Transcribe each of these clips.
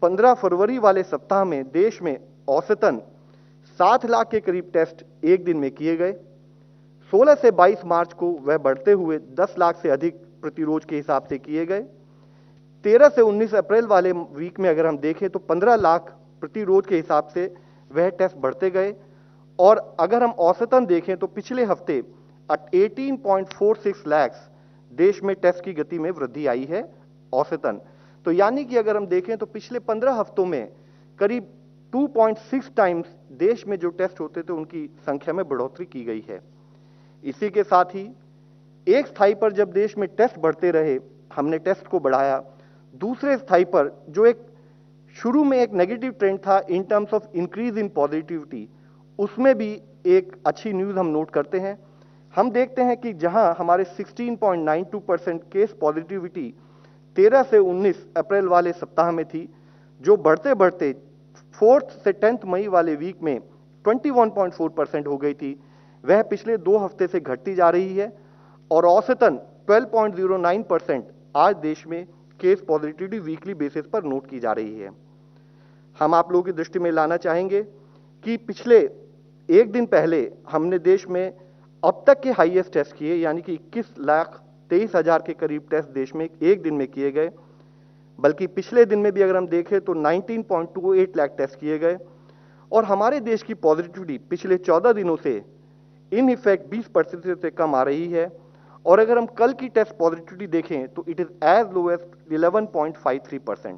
15 फरवरी वाले सप्ताह में देश में औसतन 7 लाख के करीब टेस्ट एक दिन में किए गए। 16 से 22 मार्च को वह बढ़ते हुए 10 लाख से अधिक प्रतिरोज के हिसाब से किए गए। 13 से 19 अप्रैल वाले वीक में अगर हम देखें तो 15 लाख प्रतिरोज के हिसाब से वह टेस्ट बढ़ते गए। और अगर हम औसतन देखें तो पिछले हफ्ते 18.46 लाख देश में टेस्ट की गति में वृद्धि आई है औसतन। तो यानी कि अगर हम देखें तो पिछले 15 हफ्तों में करीब 2.6 टाइम्स देश में जो टेस्ट होते थे उनकी संख्या में बढ़ोतरी की गई है। इसी के साथ ही एक स्थाई पर जब देश में टेस्ट बढ़ते रहे, हमने टेस्ट को बढ़ाया। दूसरे स्थाई पर जो एक शुरू में एक नेगेटिव ट्रेंड था in terms of increase in positivity, उसमें भी एक अच्छी न्यूज हम नोट करते हैं। हम देखते हैं कि जहां हमारे 16.92% केस पॉजिटिविटी 13 से 19 अप्रैल वाले सप्ताह में थी, जो बढ़ते बढ़ते 4 से 10 मई वाले वीक में 21.4% हो गई थी, वह पिछले 2 हफ्ते से घटती जा रही है और औसतन 12.09% आज देश में केस पॉजिटिविटी वीकली बेसिस पर नोट की जा रही है। हम आप लोगों की दृष्टि में लाना चाहेंगे कि पिछले एक दिन पहले हमने देश में अब तक के हाईएस्ट टेस्ट किए, यानी कि 21,23,000 के करीब टेस्ट देश में एक दिन में किए गए। बल्कि पिछले दिन में भी अगर हम देखें तो 19.28 लाख टेस्ट किए गए और हमारे देश की पॉजिटिविटी पिछले 14 दिनों से इन इफेक्ट 20% से कम आ रही है। और अगर हम कल की टेस्ट पॉजिटिविटी देखें तो it is as low as 11.53%।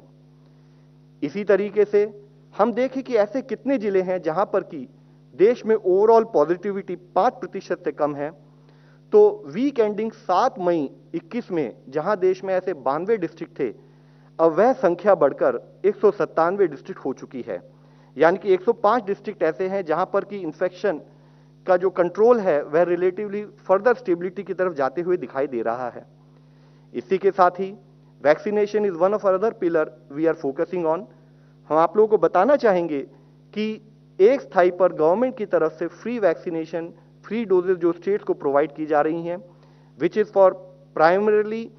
इसी तरीके से हम देखें कि ऐसे कितने जिले हैं जहां पर कि देश में ओवरऑल पॉजिटिविटी 5% से कम है। तो वीक एंडिंग 7 मई 21 में जहां देश में ऐसे 92 डिस्ट्रिक्ट थे, अब वह संख्या बढ़कर 197 डिस्ट्रिक्ट हो चुकी है। यानी कि 105 डिस्ट्रिक्ट ऐसे हैं जहां पर कि इन्फेक्शन का जो कंट्रोल है वह रिलेटिवली फर्दर स्टेबिलिटी की तरफ जाते हुए दिखाई दे रहा है। इसी के साथ ही vaccination is one of other pillar we are focusing on. हम आप लोगों को बताना चाहेंगे कि एक स्थाई पर गवर्नमेंट की तरफ से फ्री वैक्सीनेशन, फ्री डोजेज जो स्टेट्स को प्रोवाइड की जा रही हैं, which is for primarily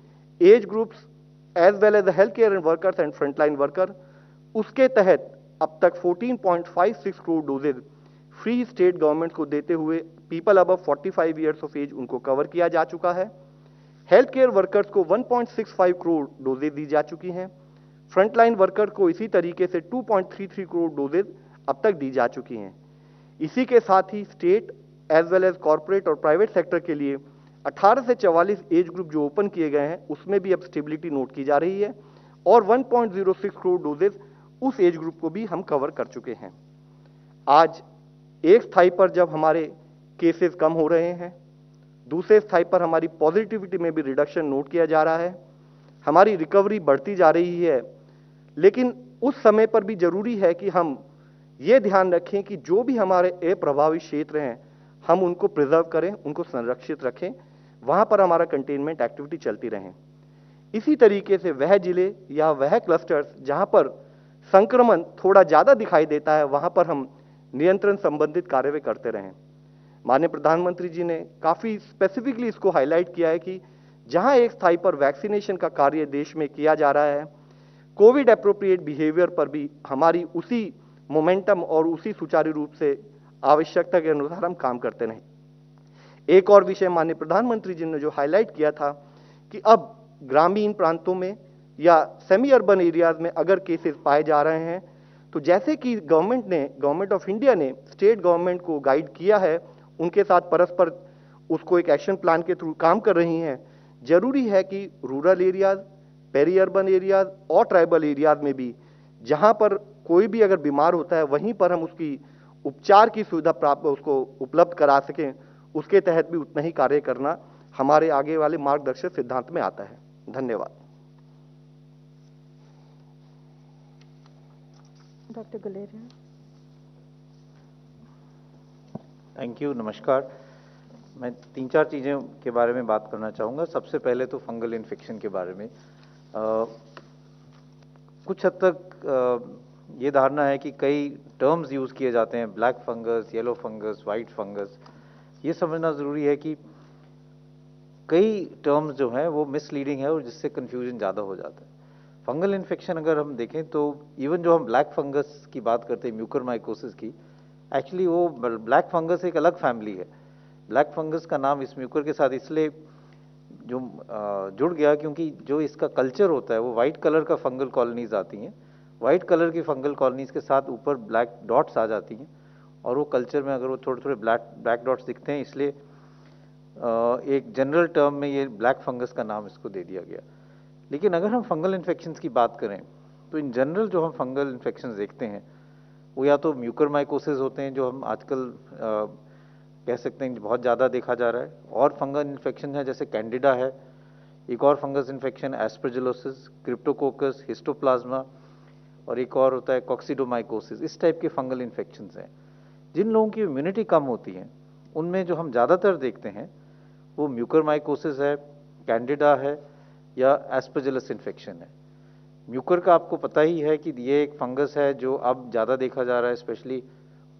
age groups as well as the health care workers and frontline worker. उसके तहत अब तक 14.56 crore doses free state government को देते हुए people above 45 years of age उनको कवर किया जा चुका है। हेल्थ केयर वर्कर्स को 1.65 करोड़ डोजेज दी जा चुकी हैं। फ्रंटलाइन वर्कर को इसी तरीके से 2.33 करोड़ डोजेज अब तक दी जा चुकी हैं। इसी के साथ ही state as well as corporate और प्राइवेट सेक्टर के लिए 18 से 44 एज ग्रुप जो ओपन किए गए हैं उसमें भी अब स्टेबिलिटी नोट की जा रही है और 1.06 करोड़ डोजेज उस एज ग्रुप को भी हम कवर कर चुके हैं। आज एक स्थाई पर जब हमारे केसेस कम हो रहे हैं, दूसरे स्थाई पर हमारी पॉजिटिविटी में भी रिडक्शन नोट किया जा रहा है, हमारी रिकवरी बढ़ती जा रही है, लेकिन उस समय पर भी जरूरी है कि हम ये ध्यान रखें कि जो भी हमारे अप्रभावित क्षेत्र हैं हम उनको प्रिजर्व करें, उनको संरक्षित रखें, वहां पर हमारा कंटेनमेंट एक्टिविटी चलती रहे। इसी तरीके से वह जिले या वह क्लस्टर्स जहां पर संक्रमण थोड़ा ज्यादा दिखाई देता है वहां पर हम नियंत्रण संबंधित कार्य करते रहें। माननीय प्रधानमंत्री जी ने काफी स्पेसिफिकली इसको हाईलाइट किया है कि जहां एक स्थाई पर वैक्सीनेशन का कार्य देश में किया जा रहा है, कोविड एप्रोप्रिएट बिहेवियर पर भी हमारी उसी मोमेंटम और उसी सुचारू रूप से आवश्यकता के अनुसार हम काम करते रहें। एक और विषय माननीय प्रधानमंत्री जी ने जो हाईलाइट किया था कि अब ग्रामीण प्रांतों में या सेमी अर्बन एरियाज में अगर केसेस पाए जा रहे हैं तो जैसे कि गवर्नमेंट ऑफ इंडिया ने स्टेट गवर्नमेंट को गाइड किया है, उनके साथ परस्पर उसको एक एक्शन प्लान के थ्रू काम कर रही हैं। जरूरी है कि rural areas, peri urban areas और ट्राइबल एरियाज में भी जहां पर कोई भी अगर बीमार होता है वहीं पर हम उसकी उपचार की सुविधा प्राप्त उसको उपलब्ध करा सकें, उसके तहत भी उतना ही कार्य करना हमारे आगे वाले मार्गदर्शक सिद्धांत में आता है। धन्यवाद। डॉक्टर गुलेरिया। थैंक यू, नमस्कार। मैं 3-4 चीज़ों के बारे में बात करना चाहूँगा। सबसे पहले तो फंगल इन्फेक्शन के बारे में कुछ हद तक ये धारणा है कि कई टर्म्स यूज़ किए जाते हैं, black fungus, yellow fungus, white fungus. ये समझना ज़रूरी है कि कई टर्म्स जो हैं वो मिसलीडिंग है और जिससे कन्फ्यूजन ज़्यादा हो जाता है। फंगल इन्फेक्शन अगर हम देखें तो इवन जो हम ब्लैक फंगस की बात करते हैं, म्यूकरमाइकोसिस की, एक्चुअली वो ब्लैक फंगस एक अलग फैमिली है। ब्लैक फंगस का नाम इस म्यूकर के साथ इसलिए जो जुड़ गया क्योंकि जो इसका कल्चर होता है वो वाइट कलर का फंगल कॉलोनीज आती हैं, वाइट कलर की फंगल कॉलोनीज के साथ ऊपर ब्लैक डॉट्स आ जाती हैं, और वो कल्चर में अगर वो थोड़े थोड़े ब्लैक डॉट्स दिखते हैं, इसलिए एक जनरल टर्म में ये ब्लैक फंगस का नाम इसको दे दिया गया। लेकिन अगर हम फंगल इन्फेक्शंस की बात करें तो इन जनरल जो हम फंगल इन्फेक्शंस देखते हैं वो या तो म्यूकरमाइकोसिस होते हैं, जो हम आजकल कह सकते हैं बहुत ज़्यादा देखा जा रहा है, और फंगल इन्फेक्शन है जैसे कैंडिडा है, एक और fungus infection aspergillosis, Cryptococcus, histoplasma, और एक और होता है कॉक्सिडोमाइकोसिस। इस टाइप के फंगल इन्फेक्शंस हैं। जिन लोगों की इम्यूनिटी कम होती है उनमें जो हम ज़्यादातर देखते हैं वो म्यूकरमाइकोसिस है, कैंडिडा है, या एस्परजिलस इन्फेक्शन है। म्यूकर का आपको पता ही है कि ये एक फंगस है जो अब ज़्यादा देखा जा रहा है, स्पेशली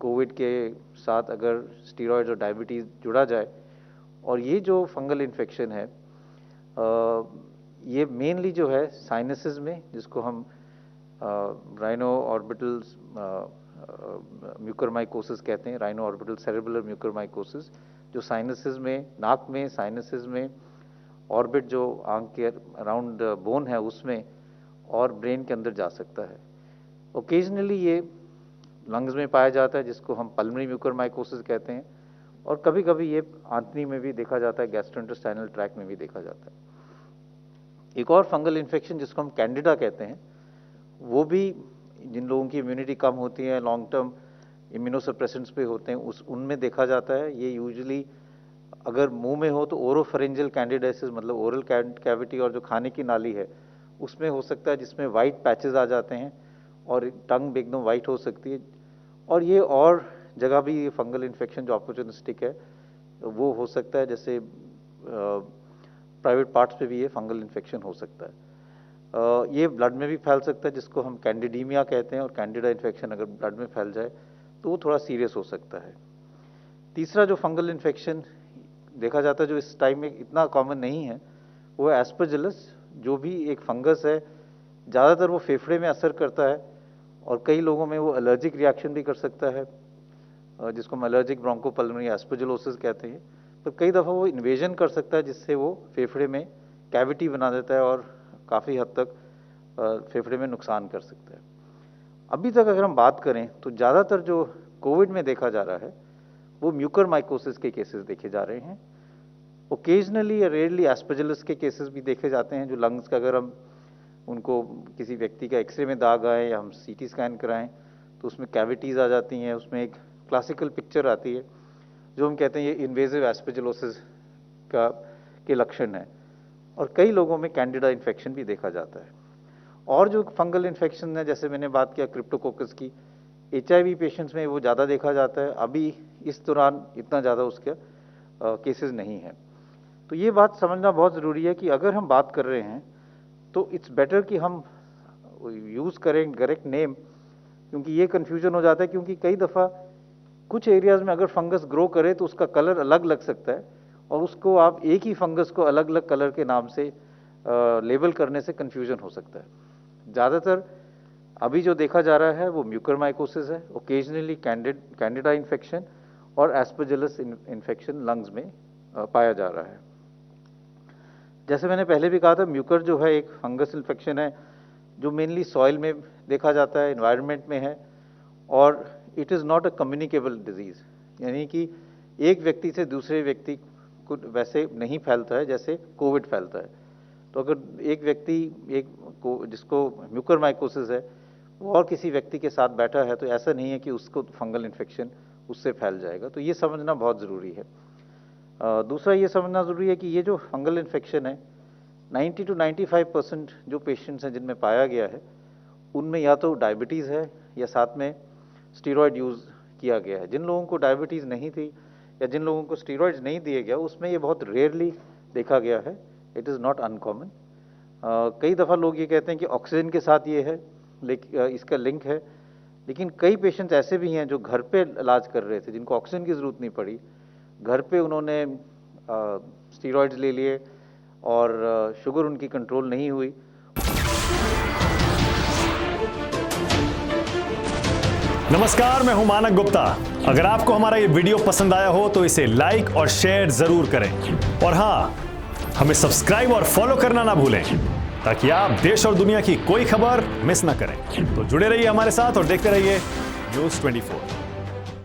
कोविड के साथ अगर स्टीरॉयड्स और डायबिटीज़ जुड़ा जाए। और ये जो फंगल इन्फेक्शन है ये मेनली जो है साइनसेस में, जिसको हम राइनो ऑर्बिटल म्यूकरमाइकोसिस कहते हैं, राइनो ऑर्बिटल सेरेब्रल म्यूकरमाइकोसिस, जो साइनसेस में, नाक में, साइनसेस में, ऑर्बिट जो आंख के अराउंड बोन है उसमें, और ब्रेन के अंदर जा सकता है। ओकेजनली ये लंग्स में पाया जाता है, जिसको हम पल्मोनरी म्यूकरमाइकोसिस कहते हैं, और कभी कभी ये आंतनी में भी देखा जाता है, गैस्ट्रोइंटेस्टाइनल ट्रैक्ट में भी देखा जाता है। एक और फंगल इन्फेक्शन जिसको हम कैंडिडा कहते हैं, वो भी जिन लोगों की इम्यूनिटी कम होती है, लॉन्ग टर्म इम्यूनोसप्रेसेंट्स पे होते हैं, उनमें देखा जाता है। ये यूजुअली अगर मुंह में हो तो ओरोफेरेंजियल कैंडिडाइसिस, मतलब ओरल कैविटी और जो खाने की नाली है उसमें हो सकता है, जिसमें वाइट पैचेस आ जाते हैं और टंग एकदम वाइट हो सकती है। और ये और जगह भी ये फंगल इन्फेक्शन जो अपॉर्चुनिस्टिक है वो हो सकता है, जैसे प्राइवेट पार्ट्स पे भी ये फंगल इन्फेक्शन हो सकता है। ये ब्लड में भी फैल सकता है, जिसको हम कैंडिडीमिया कहते हैं, और कैंडिडा इन्फेक्शन अगर ब्लड में फैल जाए तो वो थोड़ा सीरियस हो सकता है। तीसरा जो फंगल इन्फेक्शन देखा जाता है जो इस टाइम में इतना कॉमन नहीं है, वो है एस्परजिलस, जो भी एक फंगस है। ज़्यादातर वो फेफड़े में असर करता है, और कई लोगों में वो एलर्जिक रिएक्शन भी कर सकता है, जिसको हम एलर्जिक ब्रोंकोपल्मोनरी एस्परजिलोसिस कहते हैं। पर कई दफ़ा वो इन्वेजन कर सकता है, जिससे वो फेफड़े में कैविटी बना देता है और काफ़ी हद तक फेफड़े में नुकसान कर सकता है। अभी तक अगर हम बात करें तो ज़्यादातर जो कोविड में देखा जा रहा है वो म्यूकरमाइकोसिस के केसेस देखे जा रहे हैं। ओकेजनली या रेयरली एस्परजिलस के केसेस भी देखे जाते हैं, जो लंग्स का अगर हम उनको किसी व्यक्ति का एक्सरे में दाग आए या हम सीटी स्कैन कराएं तो उसमें कैविटीज़ आ जाती हैं, उसमें एक क्लासिकल पिक्चर आती है जो हम कहते हैं ये इन्वेजिव एस्परजिलोसिस के लक्षण है। और कई लोगों में कैंडिडा इन्फेक्शन भी देखा जाता है। और जो फंगल इन्फेक्शन है, जैसे मैंने बात किया क्रिप्टोकोकस की, HIV पेशेंट्स में वो ज़्यादा देखा जाता है। अभी इस दौरान इतना ज़्यादा उसके केसेस नहीं है। तो ये बात समझना बहुत ज़रूरी है कि अगर हम बात कर रहे हैं तो इट्स बेटर कि हम यूज़ करें करेक्ट नेम, क्योंकि ये कन्फ्यूजन हो जाता है, क्योंकि कई दफ़ा कुछ एरियाज़ में अगर फंगस ग्रो करे तो उसका कलर अलग लग सकता है, और उसको आप एक ही फंगस को अलग अलग कलर के नाम से लेबल करने से कन्फ्यूजन हो सकता है। ज़्यादातर अभी जो देखा जा रहा है वो म्यूकरमाइकोसिस है, ओकेजनली कैंडिडा इन्फेक्शन और एस्परजिलस इन्फेक्शन लंग्स में पाया जा रहा है। जैसे मैंने पहले भी कहा था, म्यूकर जो है एक फंगस इन्फेक्शन है जो मेनली सॉइल में देखा जाता है, एनवायरनमेंट में है, और it is not a communicable disease, यानी कि एक व्यक्ति से दूसरे व्यक्ति को वैसे नहीं फैलता है जैसे कोविड फैलता है। तो अगर एक व्यक्ति जिसको म्यूकरमाइकोसिस है वो और किसी व्यक्ति के साथ बैठा है तो ऐसा नहीं है कि उसको फंगल इन्फेक्शन उससे फैल जाएगा। तो ये समझना बहुत ज़रूरी है। दूसरा ये समझना ज़रूरी है कि ये जो फंगल इन्फेक्शन है 90 to 95% जो पेशेंट्स हैं जिनमें पाया गया है उनमें या तो डायबिटीज़ है या साथ में स्टीरॉयड यूज़ किया गया है। जिन लोगों को डायबिटीज़ नहीं थी या जिन लोगों को स्टीरॉयड्स नहीं दिए गया उसमें ये बहुत रेयरली देखा गया है, इट इज़ नॉट अनकॉमन। कई दफ़ा लोग ये कहते हैं कि ऑक्सीजन के साथ ये है, लेकिन इसका लिंक है, लेकिन कई पेशेंट्स ऐसे भी हैं जो घर पे इलाज कर रहे थे, जिनको ऑक्सीजन की ज़रूरत नहीं पड़ी, घर पे उन्होंने स्टीरॉयड्स ले लिए और शुगर उनकी कंट्रोल नहीं हुई। नमस्कार, मैं हूं मानक गुप्ता। अगर आपको हमारा ये वीडियो पसंद आया हो तो इसे लाइक और शेयर जरूर करें और हां, हमें सब्सक्राइब और फॉलो करना ना भूलें ताकि आप देश और दुनिया की कोई खबर मिस ना करें। तो जुड़े रहिए हमारे साथ और देखते रहिए न्यूज़ 24।